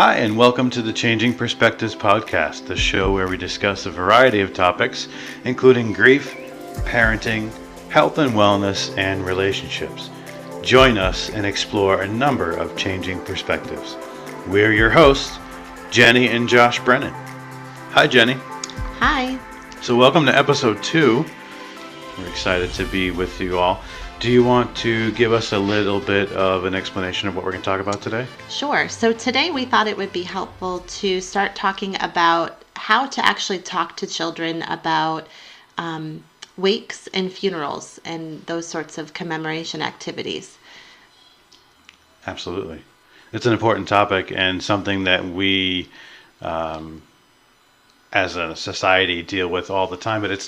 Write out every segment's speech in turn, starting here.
Hi, and welcome to the Changing Perspectives podcast, the show where we discuss a variety of topics, including grief, parenting, health and wellness, and relationships. Join us and explore a number of changing perspectives. We're your hosts, Jenni and Josh Brennan. Hi, Jenni. Hi. So welcome to episode 2. We're excited to be with you all. Do you want to give us a little bit of an explanation of what we're going to talk about today? Sure. So today we thought it would be helpful to start talking about how to actually talk to children about wakes and funerals and those sorts of commemoration activities. Absolutely. It's an important topic and something that we, as a society, deal with all the time, but it's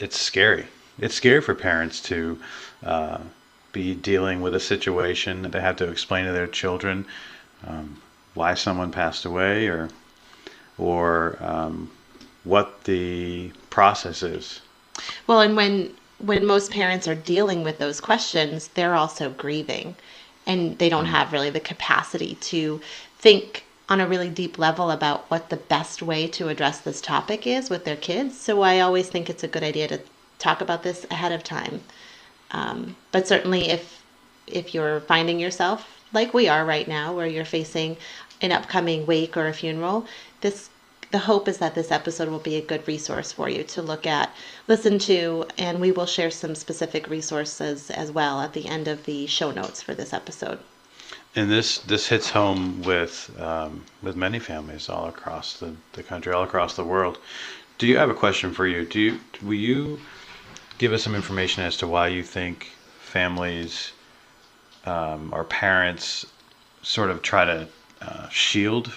scary. It's scary for parents to be dealing with a situation that they have to explain to their children why someone passed away or what the process is. Well, and when most parents are dealing with those questions, they're also grieving, and they don't have really the capacity to think on a really deep level about what the best way to address this topic is with their kids. So I always think it's a good idea to talk about this ahead of time. But certainly if you're finding yourself like we are right now, where you're facing an upcoming wake or a funeral, the hope is that this episode will be a good resource for you to look at, listen to, and we will share some specific resources as well at the end of the show notes for this episode. And this hits home with many families all across the country, all across the world. Do you have a question for you? Will you give us some information as to why you think families or parents sort of try to shield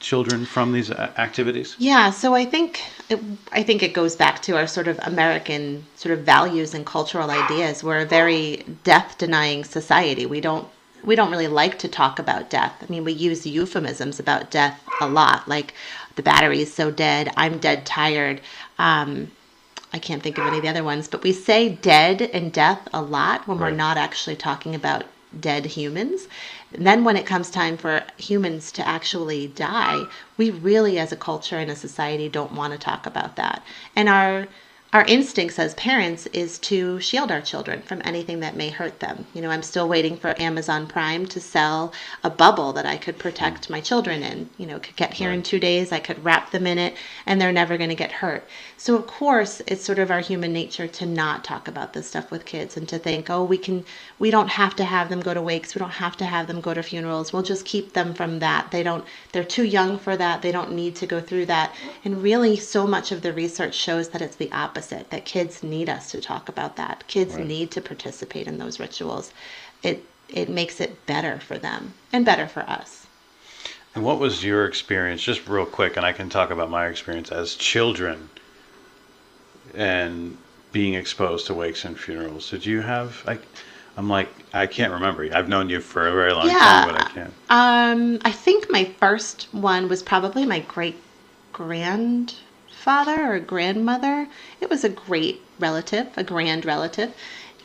children from these activities? Yeah, so I think it goes back to our sort of American sort of values and cultural ideas. We're a very death-denying society. We don't really like to talk about death. I mean, we use euphemisms about death a lot, like the battery's so dead, I'm dead tired. I can't think of any of the other ones, but we say dead and death a lot when we're not actually talking about dead humans. And then when it comes time for humans to actually die, we really as a culture and a society don't want to talk about that. And our instincts as parents is to shield our children from anything that may hurt them. You know, I'm still waiting for Amazon Prime to sell a bubble that I could protect my children in. You know, could get here in 2 days, I could wrap them in it, and they're never going to get hurt. So of course, it's sort of our human nature to not talk about this stuff with kids and to think, oh, we don't have to have them go to wakes, we don't have to have them go to funerals, we'll just keep them from that. They're too young for that, they don't need to go through that. And really, so much of the research shows that it's the opposite. That kids need us to talk about that. Kids need to participate in those rituals. It makes it better for them and better for us. And what was your experience, just real quick, and I can talk about my experience as children and being exposed to wakes and funerals? Did you have, I can't remember. I've known you for a very long time, but I can't. I think my first one was probably my great-grandfather or grandmother. It was a great relative, a grand relative,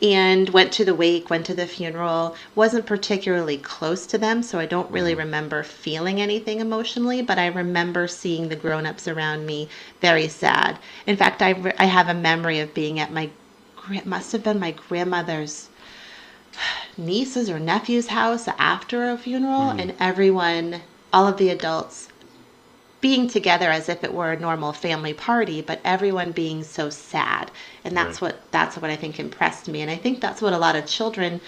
and went to the wake, went to the funeral, wasn't particularly close to them, so I don't really remember feeling anything emotionally, but I remember seeing the grown-ups around me very sad. In fact, I have a memory of being at must have been my grandmother's niece's or nephew's house after a funeral, and everyone, all of the adults, being together as if it were a normal family party, but everyone being so sad. And that's what I think impressed me. And I think that's what a lot of children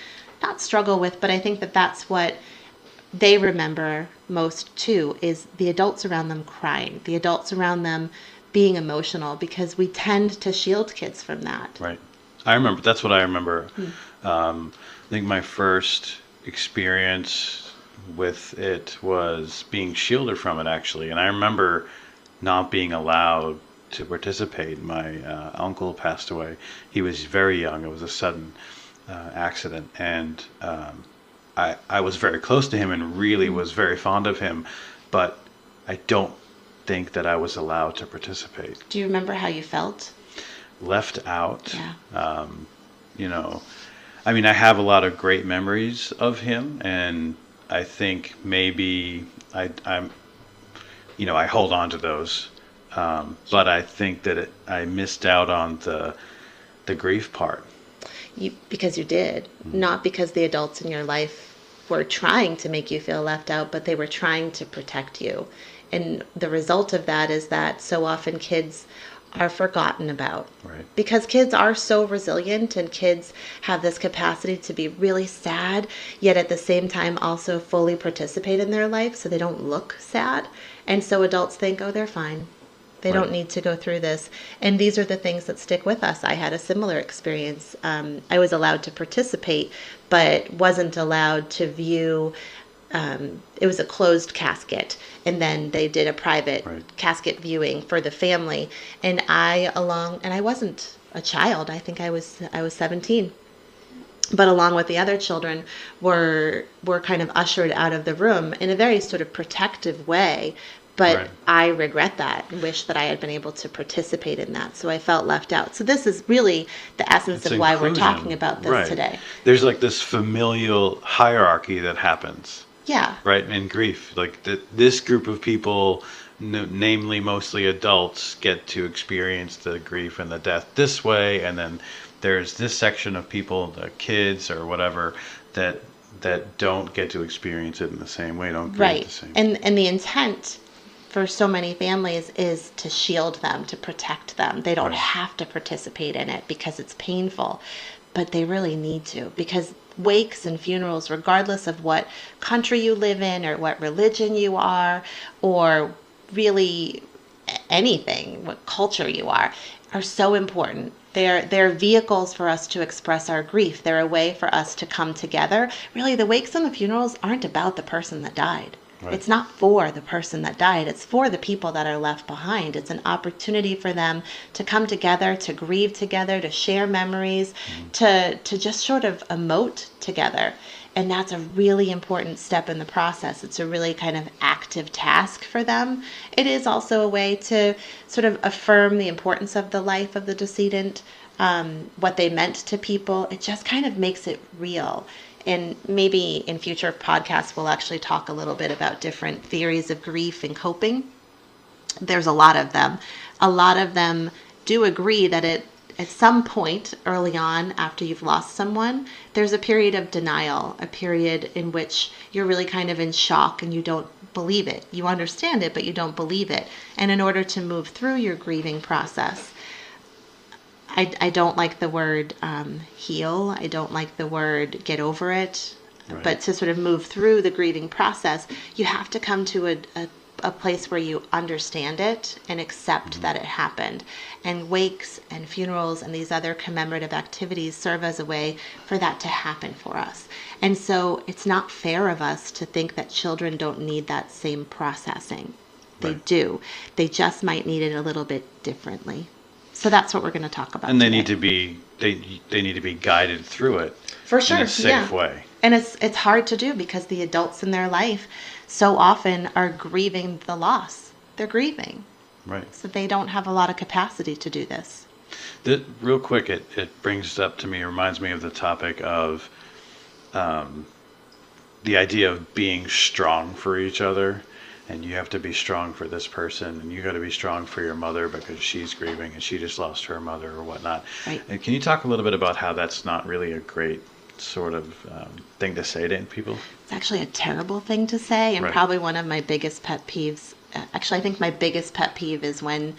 not struggle with, but I think that's what they remember most too, is the adults around them crying, the adults around them being emotional, because we tend to shield kids from that. Right. That's what I remember. I think my first experience with it was being shielded from it, actually. And I remember not being allowed to participate. My uncle passed away. He was very young. It was a sudden accident. And I was very close to him and really was very fond of him. But I don't think that I was allowed to participate. Do you remember how you felt? Left out. Yeah. I mean, I have a lot of great memories of him, and I think maybe I'm, I hold on to those. But I think that I missed out on the grief part. Because you did, not because the adults in your life were trying to make you feel left out, but they were trying to protect you. And the result of that is that so often kids are forgotten about. Right. Because kids are so resilient, and kids have this capacity to be really sad, yet at the same time also fully participate in their life so they don't look sad. And so adults think, oh, they're fine. They don't need to go through this. And these are the things that stick with us. I had a similar experience. I was allowed to participate, but wasn't allowed to view. It was a closed casket, and then they did a private casket viewing for the family. And I wasn't a child. I think I was 17. But along with the other children, were kind of ushered out of the room in a very sort of protective way. But I regret that and wish that I had been able to participate in that. So I felt left out. So this is really the essence of why we're talking about this today. There's like this familial hierarchy that happens. Yeah. Right, in grief. Like this group of people, namely mostly adults, get to experience the grief and the death this way. And then there's this section of people, the kids or whatever, that don't get to experience it in the same way, don't grieve the same. And the intent for so many families is to shield them, to protect them. They don't have to participate in it because it's painful, but they really need to, because wakes and funerals, regardless of what country you live in or what religion you are, or really anything, what culture you are so important. They're vehicles for us to express our grief. They're a way for us to come together. Really, the wakes and the funerals aren't about the person that died. It's not for the person that died. It's for the people that are left behind. It's an opportunity for them to come together, to grieve together, to share memories, to just sort of emote together. And that's a really important step in the process. It's a really kind of active task for them. It is also a way to sort of affirm the importance of the life of the decedent, what they meant to people. It just kind of makes it real. And maybe in future podcasts, we'll actually talk a little bit about different theories of grief and coping. There's a lot of them. A lot of them do agree that at some point early on after you've lost someone, there's a period of denial, a period in which you're really kind of in shock and you don't believe it. You understand it, but you don't believe it. And in order to move through your grieving process, I don't like the word heal. I don't like the word get over it. But to sort of move through the grieving process, you have to come to a place where you understand it and accept that it happened. And wakes and funerals and these other commemorative activities serve as a way for that to happen for us. And so it's not fair of us to think that children don't need that same processing. They do. They just might need it a little bit differently. So that's what we're going to talk about. And they today. need to be guided through it for sure, in a safe way. And it's hard to do because the adults in their life so often are grieving the loss. They're grieving. Right. So they don't have a lot of capacity to do this. Real quick, it brings up to me, reminds me of the topic of the idea of being strong for each other. And you have to be strong for this person, and you got to be strong for your mother because she's grieving and she just lost her mother or whatnot. Right. And can you talk a little bit about how that's not really a great sort of thing to say to people? It's actually a terrible thing to say, and probably one of my biggest pet peeves. Actually, I think my biggest pet peeve is when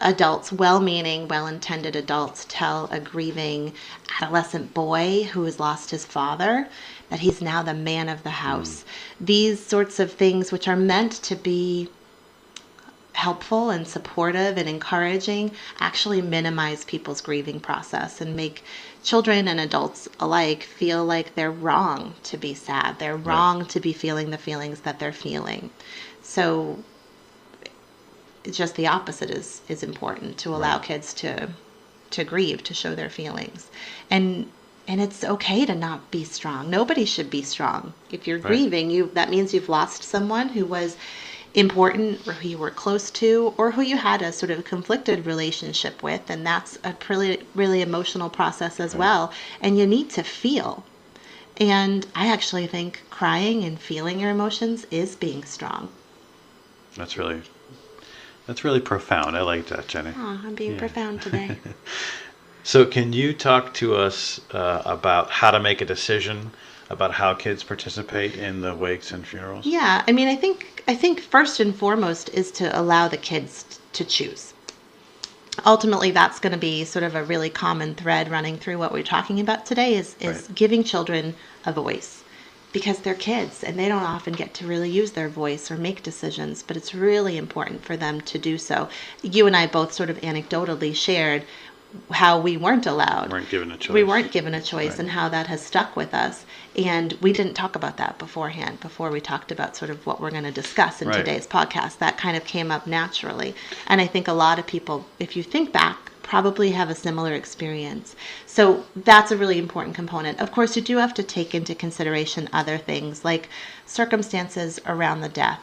adults, well-meaning, well-intended adults, tell a grieving adolescent boy who has lost his father that he's now the man of the house. These sorts of things, which are meant to be helpful and supportive and encouraging, actually minimize people's grieving process and make children and adults alike feel like they're wrong to be sad. They're wrong to be feeling the feelings that they're feeling. So it's just the opposite is important, to allow kids to grieve, to show their feelings. And it's okay to not be strong. Nobody should be strong. If you're grieving, that means you've lost someone who was important or who you were close to or who you had a sort of conflicted relationship with, and that's a really, really emotional process as well. And you need to feel. And I actually think crying and feeling your emotions is being strong. That's really profound. I like that, Jenni. Oh, I'm being profound today. So can you talk to us about how to make a decision about how kids participate in the wakes and funerals? Yeah, I mean, I think first and foremost is to allow the kids to choose. Ultimately, that's going to be sort of a really common thread running through what we're talking about today is Right. giving children a voice, because they're kids and they don't often get to really use their voice or make decisions, but it's really important for them to do so. You and I both sort of anecdotally shared how we weren't allowed. Weren't given a choice. We weren't given a choice, Right. and how that has stuck with us. And we didn't talk about that beforehand, before we talked about sort of what we're going to discuss in Right. today's podcast. That kind of came up naturally. And I think a lot of people, if you think back, probably have a similar experience. So that's a really important component. Of course, you do have to take into consideration other things like circumstances around the death.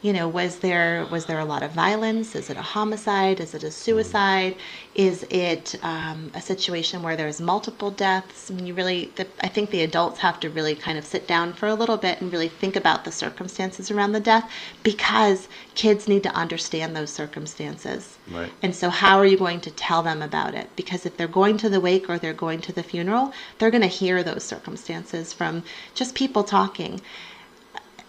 Was there a lot of violence? Is it a homicide? Is it a suicide? Is it a situation where there's multiple deaths? I mean, I think the adults have to really kind of sit down for a little bit and really think about the circumstances around the death, because kids need to understand those circumstances. Right. And so how are you going to tell them about it? Because if they're going to the wake or they're going to the funeral, they're going to hear those circumstances from just people talking.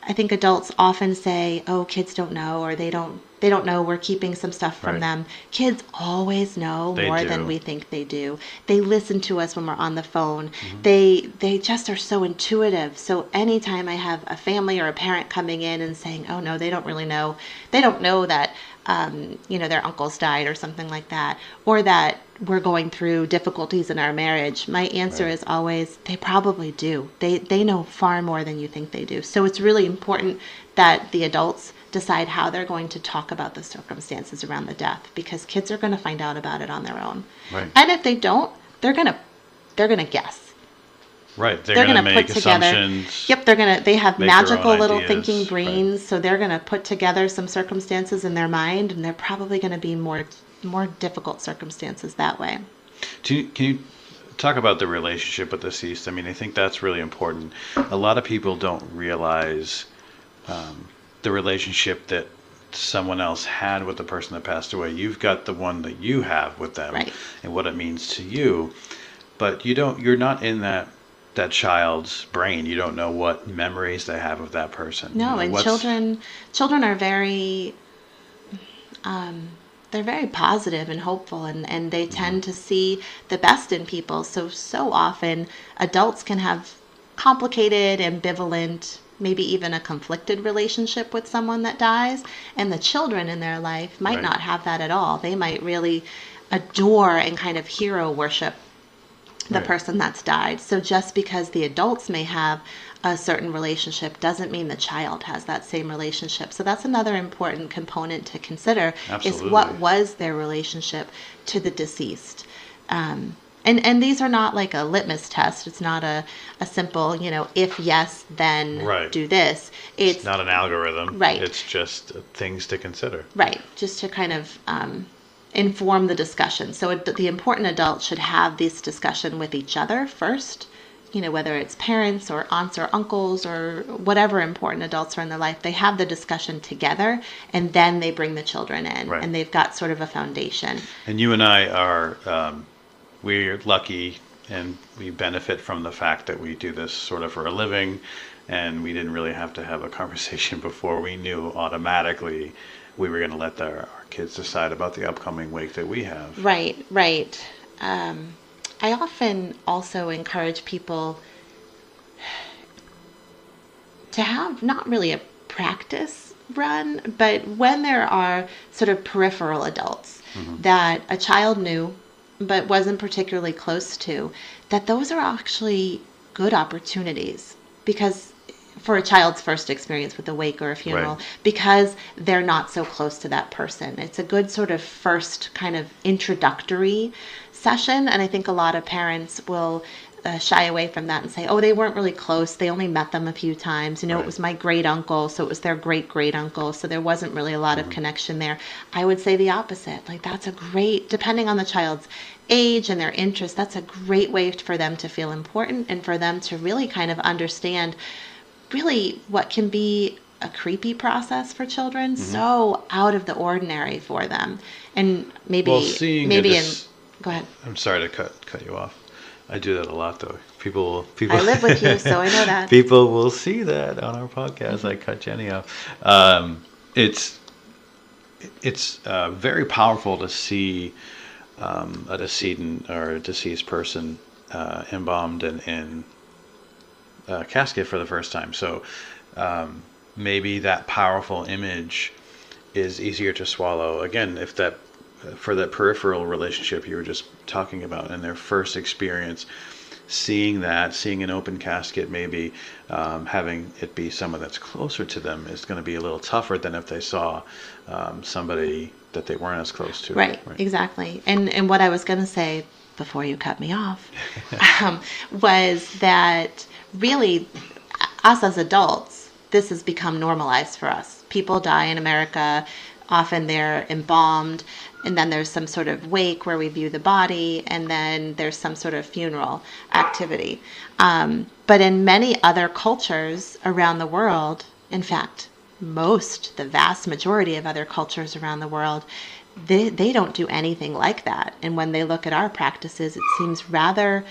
I think adults often say, "Oh, kids don't know," or they don't know, we're keeping some stuff from Right. them. Kids always know They more do. than we think they do. They listen to us when we're on the phone. Mm-hmm. They just are so intuitive. So anytime I have a family or a parent coming in and saying, "Oh no, they don't really know. They don't know that their uncles died or something like that, or that we're going through difficulties in our marriage," my answer Right. is always, they probably do. They know far more than you think they do. So it's really important that the adults decide how they're going to talk about the circumstances around the death, because kids are going to find out about it on their own. Right. And if they don't, they're going to guess. Right. They're They're going to going to make put together. assumptions. Yep, they have make their magical own little ideas, thinking right. brains, so they're going to put together some circumstances in their mind, and they're probably going to be more difficult circumstances that way. Can you talk about the relationship with the deceased? I mean, I think that's really important. A lot of people don't realize the relationship that someone else had with the person that passed away. You've got the one that you have with them, Right. and what it means to you, but you're not in that child's brain. You don't know what memories they have of that person. No, and children are very they're very positive and hopeful, and they tend to see the best in people. So often adults can have complicated, ambivalent, maybe even a conflicted relationship with someone that dies, and the children in their life might Right. not have that at all. They might really adore and kind of hero worship the Right. person that's died. So just because the adults may have a certain relationship doesn't mean the child has that same relationship. So that's another important component to consider, Absolutely. is what was their relationship to the deceased. And these are not like a litmus test. It's not a simple, if yes, then Right. do this. It's not an algorithm. Right. It's just things to consider. Right, just to kind of inform the discussion. So the important adult should have this discussion with each other first, whether it's parents or aunts or uncles or whatever important adults are in their life. They have the discussion together, and then they bring the children in, Right. and they've got sort of a foundation. And you and I are, we're lucky, and we benefit from the fact that we do this sort of for a living, and we didn't really have to have a conversation before. We knew automatically we were going to let our kids decide about the upcoming wake that we have. Right. I often also encourage people to have not really a practice run, but when there are sort of peripheral adults that a child knew but wasn't particularly close to, that those are actually good opportunities, because for a child's first experience with a wake or a funeral, Right. because they're not so close to that person. It's a good sort of first kind of introductory session, and I think a lot of parents will shy away from that and say, oh, they weren't really close. They only met them a few times. You know, Right. it was my great uncle, so it was their great great uncle. So there wasn't really a lot of connection there. I would say the opposite. Like, that's a great, depending on the child's age and their interest, that's a great way for them to feel important and for them to really kind of understand really what can be a creepy process for children, so out of the ordinary for them. And maybe, Well, seeing maybe it in, is, go ahead. I'm sorry to cut you off. I do that a lot, though. People. I live with you, so I know that. People will see that on our podcast. I cut Jenni off. It's very powerful to see a decedent or a deceased person embalmed in a casket for the first time. So maybe that powerful image is easier to swallow. Again, if that for that peripheral relationship you were just talking about in their first experience, seeing an open casket, maybe having it be someone that's closer to them is going to be a little tougher than if they saw somebody that they weren't as close to. Right. Exactly. And what I was going to say before you cut me off was that really us as adults, this has become normalized for us. People die in America. Often they're embalmed, and then there's some sort of wake where we view the body, and then there's some sort of funeral activity. But in many other cultures around the world, in fact, the vast majority of other cultures around the world, they don't do anything like that. And when they look at our practices, it seems rather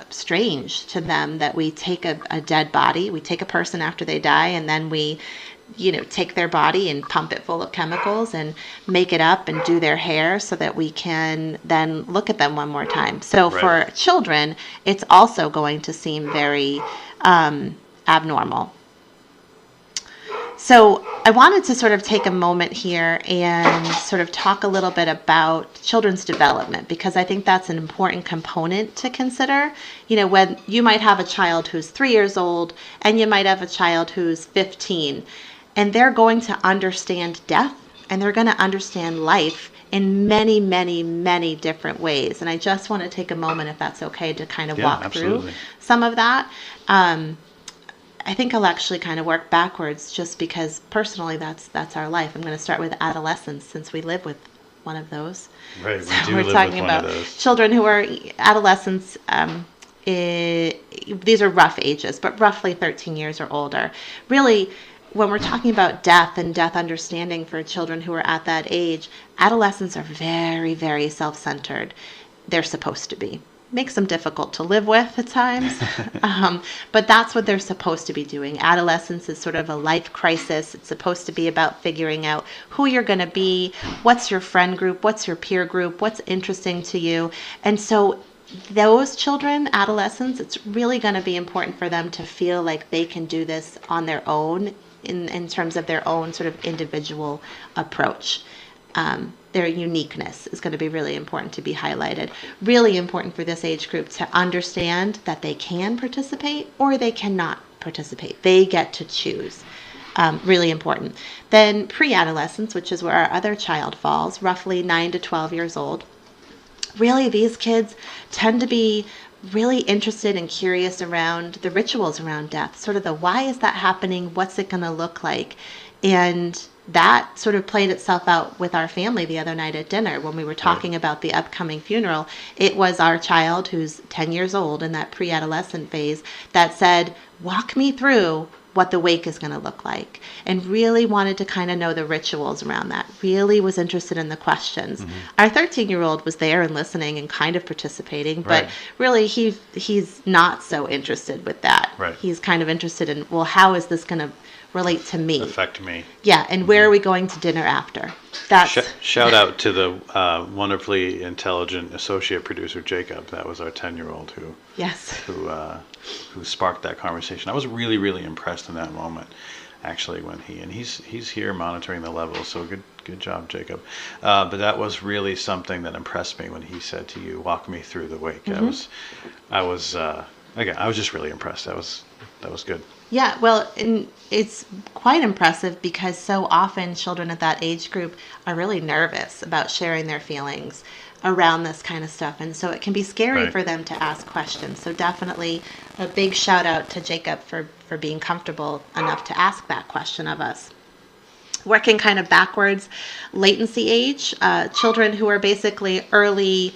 strange to them that we take a dead body, we take a person after they die, and then we take their body and pump it full of chemicals and make it up and do their hair so that we can then look at them one more time. So for children, it's also going to seem very abnormal. So I wanted to sort of take a moment here and sort of talk a little bit about children's development, because I think that's an important component to consider. When you might have a child who's 3 years old and you might have a child who's 15, and they're going to understand death and they're going to understand life in many, many, many different ways. And I just want to take a moment, if that's okay, to kind of walk through some of that. I think I'll actually kind of work backwards, just because personally that's our life. I'm going to start with adolescence, since we live with one of those. Right, So we're talking about children who are adolescents. These are rough ages, but roughly 13 years or older. Really, when we're talking about death and death understanding for children who are at that age, adolescents are very, very self-centered. They're supposed to be. Makes them difficult to live with at times, but that's what they're supposed to be doing. Adolescence is sort of a life crisis. It's supposed to be about figuring out who you're going to be, what's your friend group, what's your peer group, what's interesting to you. And so those children, adolescents, it's really going to be important for them to feel like they can do this on their own, in terms of their own sort of individual approach. Their uniqueness is going to be really important to be highlighted. Really important for this age group to understand that they can participate or they cannot participate. They get to choose. Really important. Then pre-adolescence, which is where our other child falls, roughly 9 to 12 years old. Really, these kids tend to be really interested and curious around the rituals around death, sort of the why is that happening, what's it going to look like. And that sort of played itself out with our family the other night at dinner when we were talking about the upcoming funeral. It was our child, who's 10 years old in that pre-adolescent phase, that said, walk me through what the wake is going to look like, and really wanted to kind of know the rituals around that, really was interested in the questions. Our 13-year-old was there and listening and kind of participating, but really he's not so interested with that. He's kind of interested in, well, how is this going to relate to me? Affect me. Yeah, and where are we going to dinner after? That's Shout out to the wonderfully intelligent associate producer, Jacob. That was our 10-year-old who sparked that conversation. I was really, really impressed in that moment, actually, when he's here monitoring the levels. So good job, Jacob. But that was really something that impressed me when he said to you, "Walk me through the wake." I was just really impressed. that was good. Yeah, well, and it's quite impressive because so often children at that age group are really nervous about sharing their feelings around this kind of stuff. And so it can be scary Right. for them to ask questions. So definitely a big shout out to Jacob for being comfortable enough to ask that question of us. Working kind of backwards, latency age, children who are basically early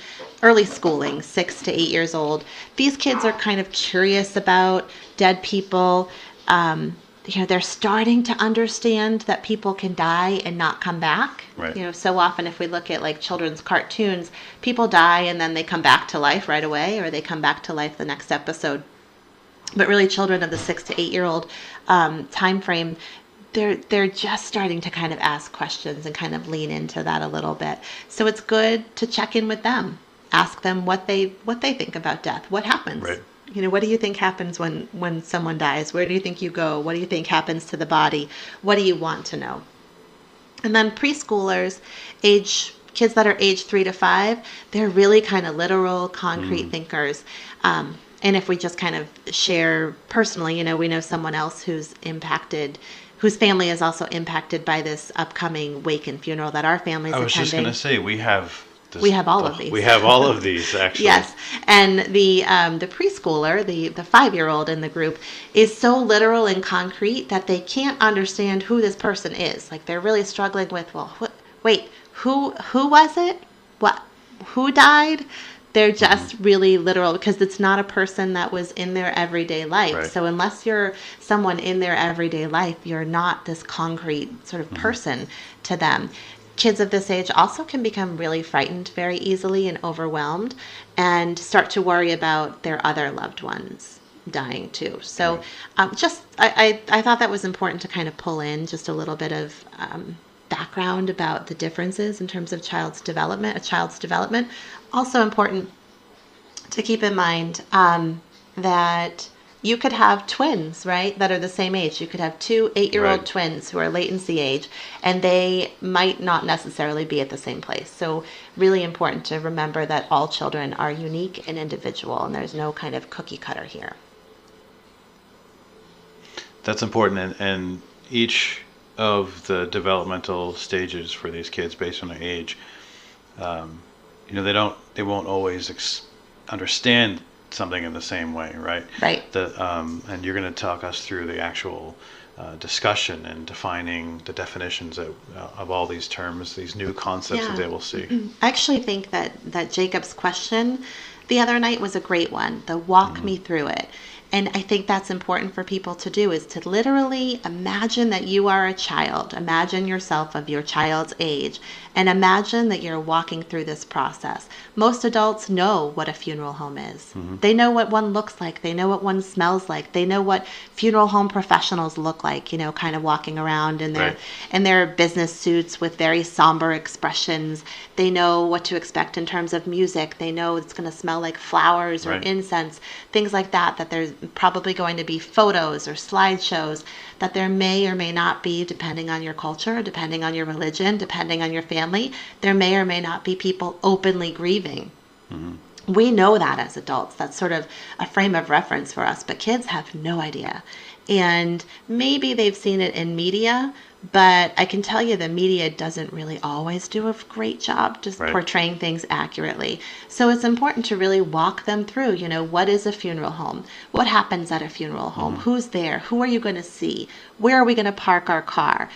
schooling, 6 to 8 years old. These kids are kind of curious about dead people. They're starting to understand that people can die and not come back. Right. So often if we look at like children's cartoons, people die and then they come back to life right away, or they come back to life the next episode. But really, children of the 6 to 8 year old time frame, they're just starting to kind of ask questions and kind of lean into that a little bit. So it's good to check in with them, ask them what they think about death, what happens. Right. What do you think happens when someone dies? Where do you think you go? What do you think happens to the body? What do you want to know? And then preschoolers, kids that are age 3 to 5, they're really kind of literal, concrete thinkers. And if we just kind of share personally, we know someone else whose family is also impacted by this upcoming wake and funeral that our family is attending. I was just going to say, we have all of these. We have all of these, actually. Yes. And the preschooler, the 5-year-old in the group, is so literal and concrete that they can't understand who this person is. Like, they're really struggling with, who was it? Who died? They're just really literal because it's not a person that was in their everyday life. Right. So unless you're someone in their everyday life, you're not this concrete sort of person to them. Kids of this age also can become really frightened very easily and overwhelmed and start to worry about their other loved ones dying too. So I thought that was important to kind of pull in just a little bit of background about the differences in terms of a child's development. Also important to keep in mind that you could have twins, right, that are the same age. You could have 2 8-year-old twins who are latency age, and they might not necessarily be at the same place. So really important to remember that all children are unique and individual, and there's no kind of cookie cutter here. That's important, and each of the developmental stages for these kids based on their age, they won't always understand something in the same way, right? Right. And you're going to talk us through the actual discussion and defining the definitions of all these terms, these new concepts that they will see. I actually think that Jacob's question the other night was a great one, the walk me through it. And I think that's important for people to do, is to literally imagine that you are a child. Imagine yourself of your child's age and imagine that you're walking through this process. Most adults know what a funeral home is. They know what one looks like. They know what one smells like. They know what funeral home professionals look like, kind of walking around in their business suits with very somber expressions. They know what to expect in terms of music. They know it's going to smell like flowers or incense, things like that, that there's probably going to be photos or slideshows, that there may or may not be, depending on your culture, depending on your religion, depending on your family, there may or may not be people openly grieving. We know that as adults. That's sort of a frame of reference for us, but kids have no idea. And maybe they've seen it in media, but I can tell you the media doesn't really always do a great job just portraying things accurately. So it's important to really walk them through, what is a funeral home? What happens at a funeral home? Who's there? Who are you going to see? Where are we going to park our car?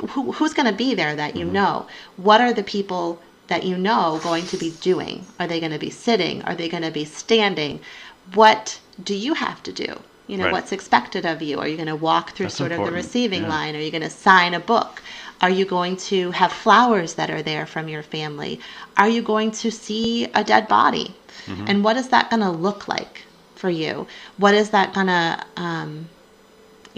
Who's going to be there that you know? What are the people that you know going to be doing? Are they going to be sitting? Are they going to be standing? What do you have to do? What's expected of you? Are you going to walk through That's sort of the important. receiving line? Are you going to sign a book? Are you going to have flowers that are there from your family? Are you going to see a dead body? And what is that going to look like for you? What is that going to,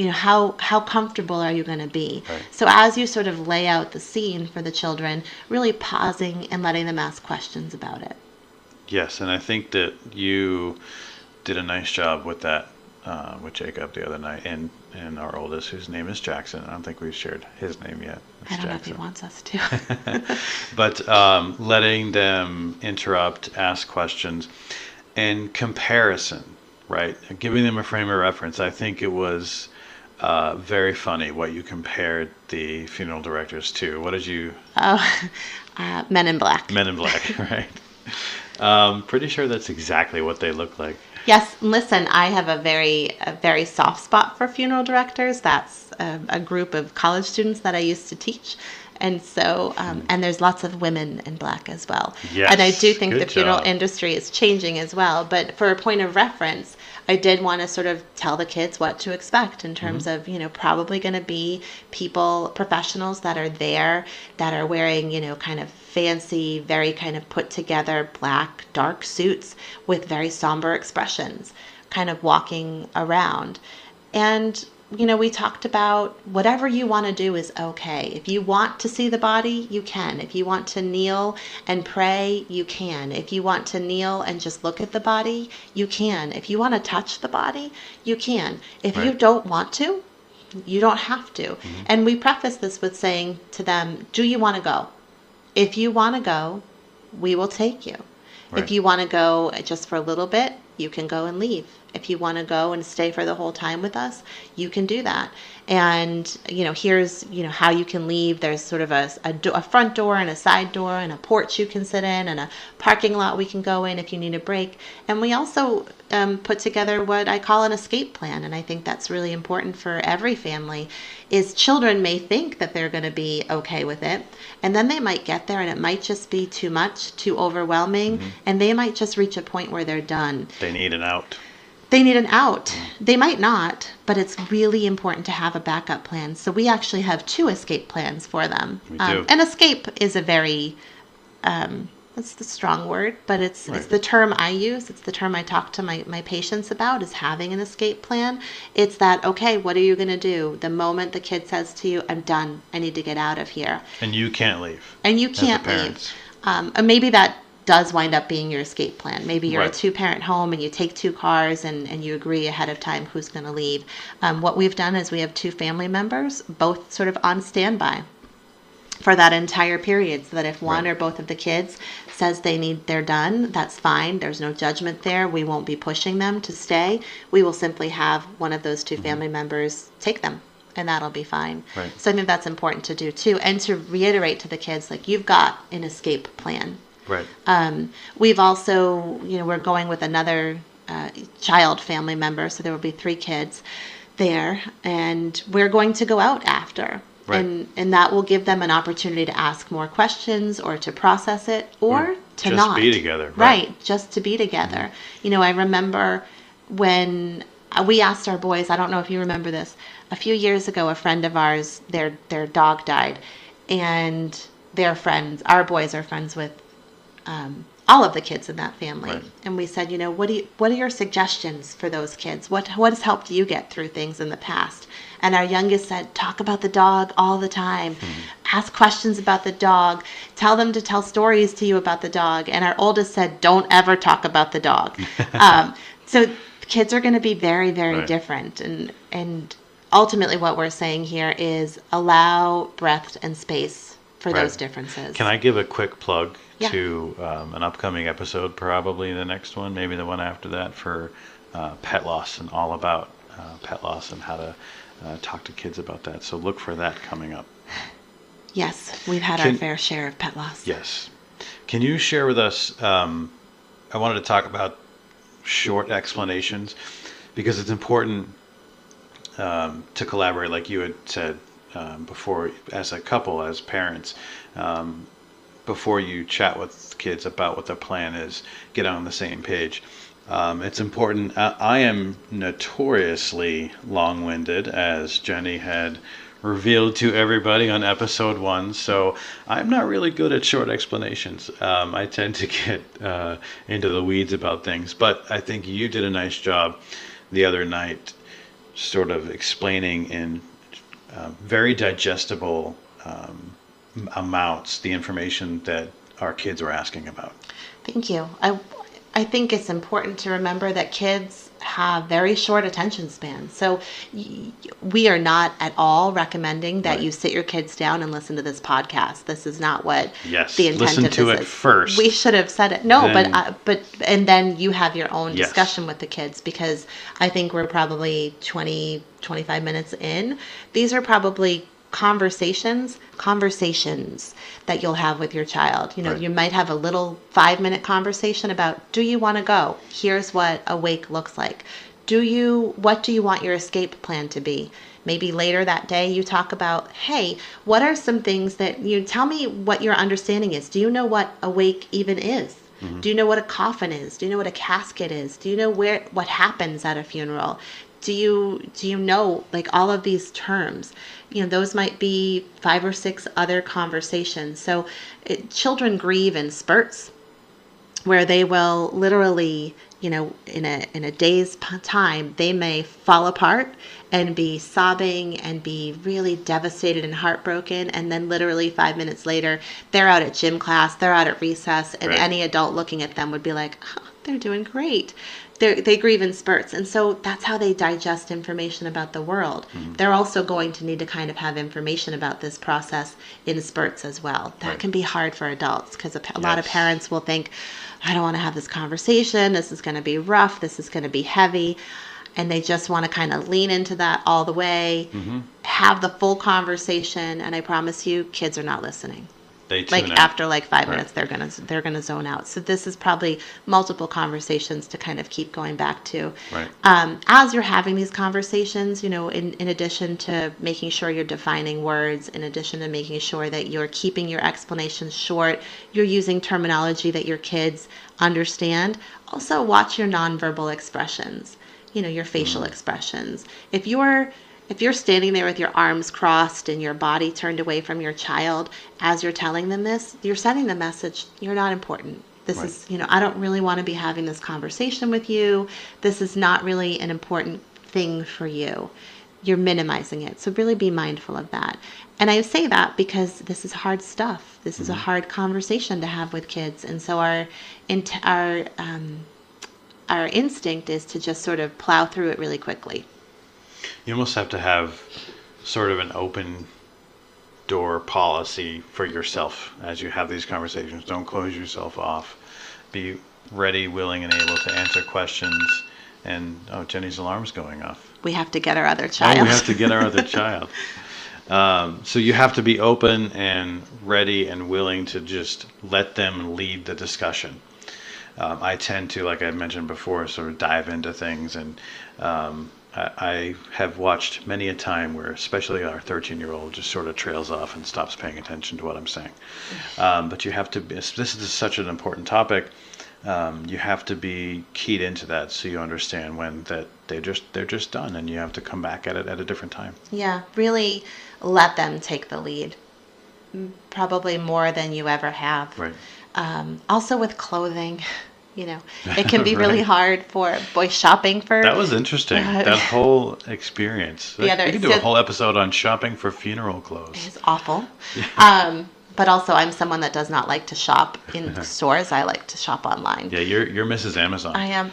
how comfortable are you going to be? So as you sort of lay out the scene for the children, really pausing and letting them ask questions about it. Yes, and I think that you did a nice job with that. With Jacob the other night, and our oldest, whose name is Jackson. I don't think we've shared his name yet. I don't know if he wants us to. But letting them interrupt, ask questions, and comparison. right? Giving them a frame of reference. I think it was very funny what you compared the funeral directors to. What did you? Oh, Men in Black. Men in Black, right? Pretty sure that's exactly what they look like. Yes, listen, I have a very soft spot for funeral directors. That's a group of college students that I used to teach. And so, and there's lots of women in black as well. Yes, and I do think good the funeral job. industry is changing as well. But for a point of reference, I did want to sort of tell the kids what to expect in terms of, probably going to be people, professionals that are there, that are wearing, kind of fancy, very kind of put together black, dark suits with very somber expressions, kind of walking around. And we talked about whatever you want to do is okay. If you want to see the body, you can. If you want to kneel and pray, you can. If you want to kneel and just look at the body, you can. If you want to touch the body, you can. If you don't want to, you don't have to. And we preface this with saying to them, do you want to go? If you want to go, we will take you. Right. If you want to go just for a little bit, you can go and leave. If you want to go and stay for the whole time with us, you can do that. And, here's, how you can leave. There's sort of a front door and a side door and a porch you can sit in and a parking lot we can go in if you need a break. And we also put together what I call an escape plan. And I think that's really important for every family is children may think that they're going to be okay with it. And then they might get there and it might just be too much, too overwhelming. And they might just reach a point where they're done. They need an out. They need an out. They might not, but it's really important to have a backup plan. So we actually have 2 escape plans for them. We do. And escape is a very, that's the strong word, but it's the term I use. It's the term I talk to my patients about is having an escape plan. It's that, okay, what are you going to do? The moment the kid says to you, I'm done, I need to get out of here. And you can't leave. And you can't leave. And maybe that does wind up being your escape plan. Maybe you're a 2-parent home and you take 2 cars and you agree ahead of time who's going to leave. What we've done is we have 2 family members, both sort of on standby for that entire period, so that if one or both of the kids says they're done, that's fine. There's no judgment there. We won't be pushing them to stay. We will simply have one of those 2 family members take them. And that'll be fine. Right. So I think that's important to do too. And to reiterate to the kids, like, you've got an escape plan. Right. We've also, we're going with another child family member, so there will be 3 kids there, and we're going to go out after. Right. And that will give them an opportunity to ask more questions or to process it or to just not. Just be together. Right, just to be together. I remember when we asked our boys, I don't know if you remember this, a few years ago, a friend of ours, their dog died, and their friends, our boys are friends with all of the kids in that family. Right. And we said, what are your suggestions for those kids? What has helped you get through things in the past? And our youngest said, talk about the dog all the time. Ask questions about the dog. Tell them to tell stories to you about the dog. And our oldest said, don't ever talk about the dog. So kids are going to be very, very different. And ultimately what we're saying here is allow breadth and space for those differences. Can I give a quick plug to an upcoming episode, probably the next one, maybe the one after that, for pet loss and all about pet loss and how to talk to kids about that. So look for that coming up. Yes, we've had our fair share of pet loss. Yes. Can you share with us, I wanted to talk about short explanations because it's important to collaborate, like you had said before, as a couple, as parents, before you chat with kids about what the plan is, get on the same page. It's important. I am notoriously long-winded, as Jenni had revealed to everybody on episode 1, so I'm not really good at short explanations. I tend to get into the weeds about things, but I think you did a nice job the other night sort of explaining in very digestible amounts the information that our kids were asking about. Thank you. I think it's important to remember that kids have very short attention spans. So we are not at all recommending that Right. you sit your kids down and listen to this podcast. This is not what Yes. the intent Listen of to this it is. first. We should have said it. No, Then- and then you have your own Yes. discussion with the kids, because I think we're probably 25 minutes in. These are probably conversations that you'll have with your child. Right. You might have a little 5-minute conversation about, do you want to go? Here's what a wake looks like. What do you want your escape plan to be? Maybe later that day you talk about, hey, what are some things that tell me what your understanding is. Do you know what a wake even is? Mm-hmm. Do you know what a coffin is? Do you know what a casket is? Do you know what happens at a funeral? Do you know, like, all of these terms? Those might be 5 or 6 other conversations. So children grieve in spurts, where they will literally, in a day's time, they may fall apart and be sobbing and be really devastated and heartbroken. And then literally 5 minutes later, they're out at gym class, they're out at recess, and Right. any adult looking at them would be like, oh, they're doing great. They grieve in spurts. And so that's how they digest information about the world. Mm-hmm. They're also going to need to kind of have information about this process in spurts as well. That Right. can be hard for adults, because a lot of Yes. parents will think, I don't want to have this conversation. This is going to be rough. This is going to be heavy. And they just want to kind of lean into that all the way, Mm-hmm. have the full conversation. And I promise you, kids are not listening. They tune Like out. after 5 Right. minutes, they're gonna zone out. So this is probably multiple conversations to kind of keep going back to. Right. As you're having these conversations, in addition to making sure you're defining words, in addition to making sure that you're keeping your explanations short, you're using terminology that your kids understand. Also, watch your nonverbal expressions. Your facial expressions. If you're standing there with your arms crossed and your body turned away from your child as you're telling them this, you're sending the message, you're not important. This Right. is, I don't really want to be having this conversation with you. This is not really an important thing for you. You're minimizing it. So really be mindful of that. And I say that because this is hard stuff. This is a hard conversation to have with kids. And so our instinct is to just sort of plow through it really quickly. You almost have to have sort of an open door policy for yourself as you have these conversations. Don't close yourself off. Be ready, willing, and able to answer questions. And, Jenni's alarm's going off. We have to get our other child. Oh, we have to get our other child. So you have to be open and ready and willing to just let them lead the discussion. I tend to, like I mentioned before, sort of dive into things, and I have watched many a time where especially our 13-year-old just sort of trails off and stops paying attention to what I'm saying. But you have to be, this is such an important topic. You have to be keyed into that so you understand when that they're just done, and you have to come back at it at a different time. Yeah, really let them take the lead. Probably more than you ever have. Right. Also with clothing, it can be Right. really hard for boys shopping for. That was interesting. That whole experience. The other- we could do a so- whole episode on shopping for funeral clothes. It's awful. But also, I'm someone that does not like to shop in stores. I like to shop online. Yeah, you're Mrs. Amazon. I am.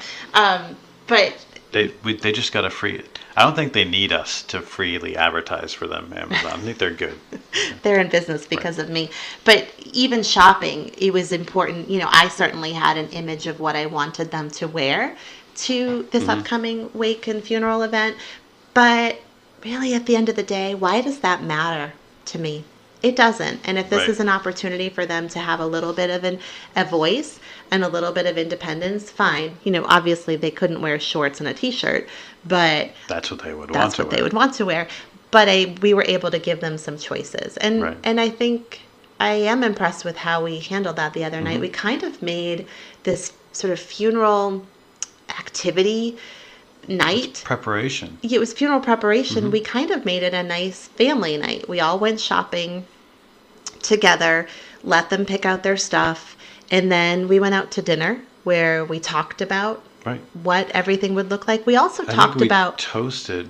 But They just got to free it. I don't think they need us to freely advertise for them, Amazon. I think they're good. they're in business because of me. But even shopping, it was important. I certainly had an image of what I wanted them to wear to this upcoming wake and funeral event. But really, at the end of the day, why does that matter to me? It doesn't. And if this Right. is an opportunity for them to have a little bit of a voice and a little bit of independence, fine. Obviously they couldn't wear shorts and a t-shirt, but That's what they would want that's to what wear. they would want to wear. But we were able to give them some choices. And Right. and I think I am impressed with how we handled that the other night. We kind of made this sort of funeral activity night. Preparation. It was funeral preparation. We kind of made it a nice family night. We all went shopping together, let them pick out their stuff, and then we went out to dinner where we talked about Right. what everything would look like. We also I talked think we about toasted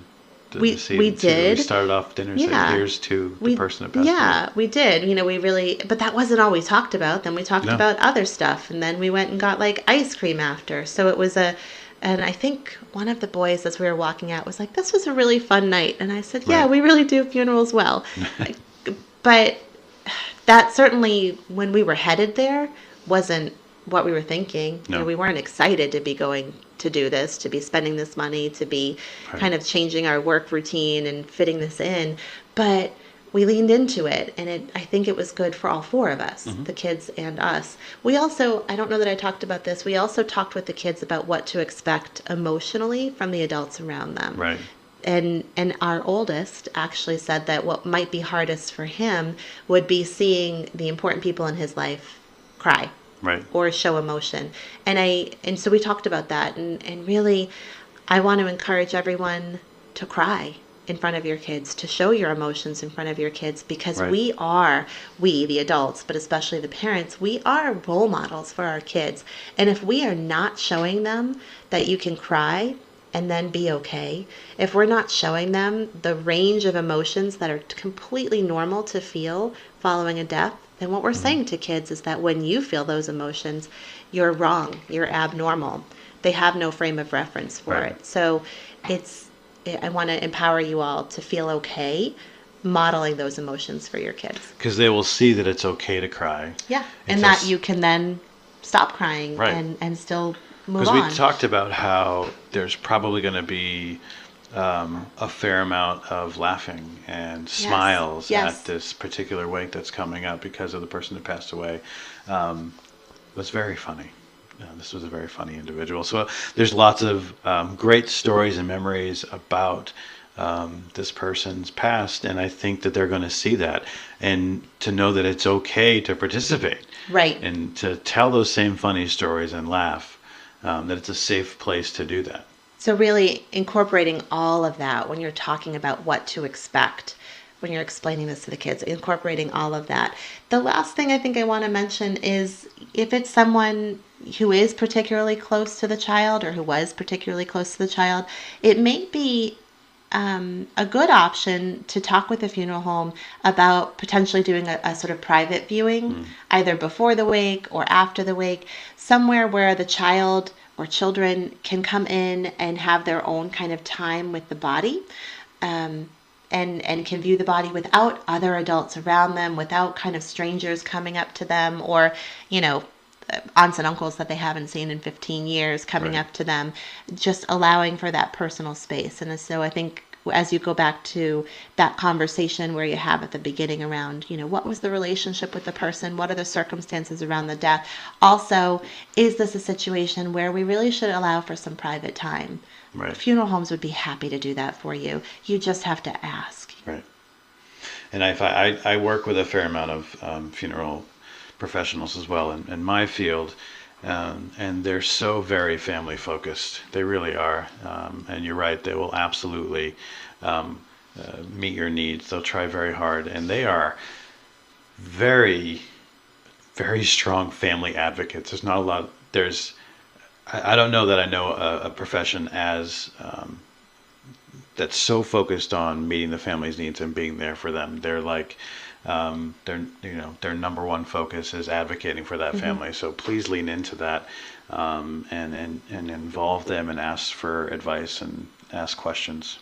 the scene we too. did. We started off dinner saying, "Here's to the person that passed Yeah, away." we did. We really, but that wasn't all we talked about. Then we talked No. about other stuff, and then we went and got like ice cream after. So it was and I think one of the boys, as we were walking out, was like, "This was a really fun night." And I said, "Yeah, Right. we really do funerals well." But that certainly, when we were headed there, wasn't what we were thinking. No. We weren't excited to be going to do this, to be spending this money, to be kind of changing our work routine and fitting this in. But we leaned into it, and I think it was good for all four of us, the kids and us. We also, I don't know that I talked about this, we also talked with the kids about what to expect emotionally from the adults around them. Right. And our oldest actually said that what might be hardest for him would be seeing the important people in his life cry. Right. Or show emotion. And so we talked about that, and really I want to encourage everyone to cry in front of your kids, to show your emotions in front of your kids, because we, the adults, but especially the parents, we are role models for our kids. And if we are not showing them that you can cry and then be okay, if we're not showing them the range of emotions that are completely normal to feel following a death, then what we're saying to kids is that when you feel those emotions, you're wrong, you're abnormal. They have no frame of reference for it. So I want to empower you all to feel okay modeling those emotions for your kids. Because they will see that it's okay to cry. Yeah, and that you can then stop crying and still move on. Because we talked about how there's probably going to be a fair amount of laughing and smiles at this particular wake that's coming up because of the person that passed away. Was very funny. This was a very funny individual. So there's lots of great stories and memories about this person's past, and I think that they're going to see that and to know that it's okay to participate. Right. And to tell those same funny stories and laugh, that it's a safe place to do that. So really incorporating all of that when you're talking about what to expect, when you're explaining this to the kids, incorporating all of that. The last thing I think I want to mention is if it's someone who is particularly close to the child or who was particularly close to the child, it may be a good option to talk with the funeral home about potentially doing a sort of private viewing, either before the wake or after the wake, somewhere where the child or children can come in and have their own kind of time with the body, and can view the body without other adults around them, without kind of strangers coming up to them, or, aunts and uncles that they haven't seen in 15 years coming up to them, just allowing for that personal space. And so I think as you go back to that conversation where you have at the beginning around, what was the relationship with the person? What are the circumstances around the death? Also, is this a situation where we really should allow for some private time? Right. Funeral homes would be happy to do that for you. You just have to ask. Right. And I work with a fair amount of funeral professionals as well in my field, and they're so very family focused. They really are. And you're right, they will absolutely meet your needs. They'll try very hard, and they are very, very strong family advocates. There's not a lot. I don't know that I know a profession as that's so focused on meeting the family's needs and being there for them. They're like, their number one focus is advocating for that family. So please lean into that, and involve them and ask for advice and ask questions.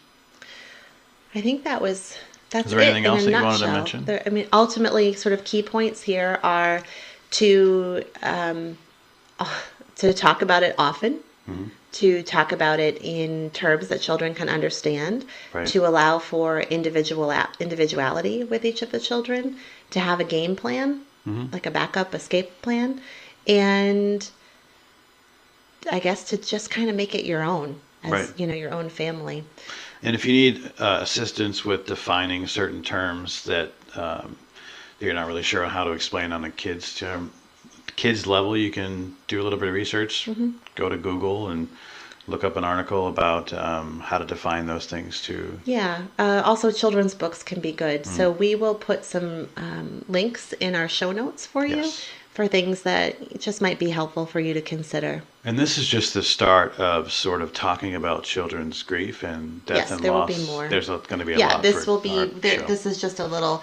I think that's Is there anything else that you wanted to mention? Ultimately, sort of key points here are to talk about it often, to talk about it in terms that children can understand, to allow for individuality with each of the children, to have a game plan, like a backup escape plan, and I guess to just kind of make it your own, as your own family. And if you need assistance with defining certain terms that you're not really sure how to explain on a kids level, you can do a little bit of research. Go to Google and look up an article about how to define those things too. Yeah. Also, children's books can be good. So we will put some links in our show notes for you for things that just might be helpful for you to consider. And this is just the start of sort of talking about children's grief and death Yes, and there loss. will be more. There's going to be a Yeah, lot. this for will be. our show. This is just a little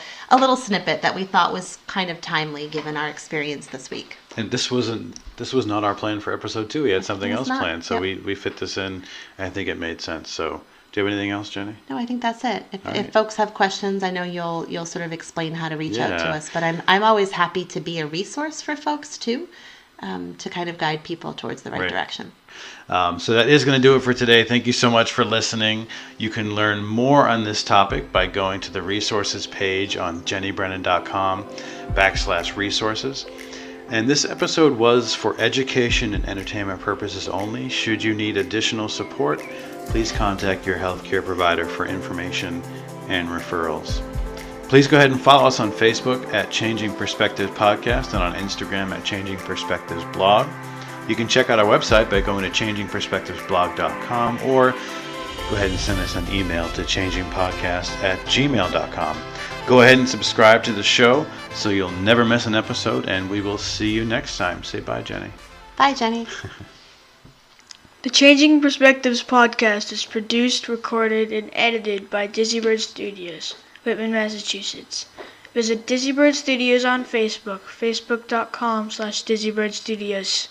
snippet that we thought was kind of timely given our experience this week. And this was not our plan for episode 2. We had something else not. planned, so Yep. we fit this in. And I think it made sense. So, do you have anything else, Jenni? No, I think that's it. If right. folks have questions, I know you'll sort of explain how to reach out to Yeah. us. But I'm always happy to be a resource for folks too, to kind of guide people towards the right direction. So that is going to do it for today. Thank you so much for listening. You can learn more on this topic by going to the resources page on jennibrennan.com/resources. And this episode was for education and entertainment purposes only. Should you need additional support, please contact your healthcare provider for information and referrals. Please go ahead and follow us on Facebook at Changing Perspectives Podcast and on Instagram at Changing Perspectives Blog. You can check out our website by going to changingperspectivesblog.com or go ahead and send us an email to changingpodcast@gmail.com. Go ahead and subscribe to the show so you'll never miss an episode, and we will see you next time. Say bye, Jenni. Bye, Jenni. The Changing Perspectives podcast is produced, recorded, and edited by Dizzy-Bird Studios, Whitman, Massachusetts. Visit Dizzy-Bird Studios on Facebook, facebook.com/Dizzy-Bird Studios.